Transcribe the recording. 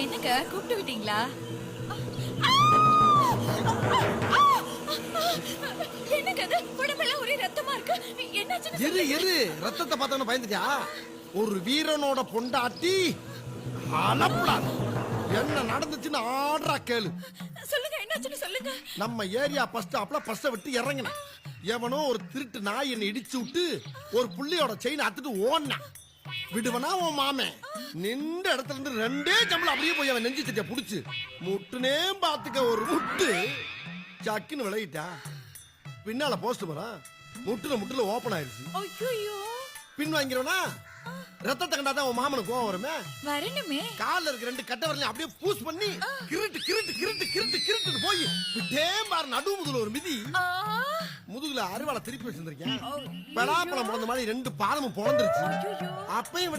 என்னங்க கூப்பிட்டு விட்டீங்களா? என்னங்க அது? உடம்பெல்லாம் ஒரே ரத்தமா இருக்கு. என்னாச்சுன்னு இரு இரு, ரத்தத்தை பார்த்தவன பயந்துட்டியா? ஒரு வீரனோட பொண்டாட்டி அலப்படாது. என்ன நடந்துச்சுன்னு ஆடுறா கேளு. சொல்லுங்க, என்னாச்சுன்னு சொல்லுங்க. நம்ம ஏரியா பஸ் ஸ்டாப்ல பஸ்ஸை விட்டு இறங்கின எவனோ ஒரு திருட்டு நாய் என்னை இடிச்சு விட்டு ஒரு புள்ளியோட செயின் அத்துட்டு ஓடினான். விடுவனா உன் மாமே நின்ற இடத்துல இருந்து 2 ஜம்பளம் அப்படியே போய் அவன் நெஞ்சு சட்டிய புடிச்சு முட்டுனே பாத்துக்க ஒரு முட்டு சக்குன்னு விளையிட்டா. பின்னால போஸ்ட் வரா முட்டுல ஓபன் ஆயிருச்சு. ஐயோ, பின் வாங்கிறவனா ரத்தத்தை கண்டாதான் உன் மாமனுக்கு கோவம் வருமே. வரணுமே. கால்ல இருக்க 2 கட்டை வரலையும் அப்படியே பூஸ் பண்ணி கிருட்டு கிருட்டு கிருட்டு கிருட்டு கிருட்டு போய் விட்டே பாரு நடு முதுகுல ஒரு மிதி. முதுகுல அருவாளை திருப்பி வச்சிருந்திருக்கேன். பலாப்பழம் முளந்த மாதிரி 2 பாதமும் பொழந்துருச்சு. அப்பயும்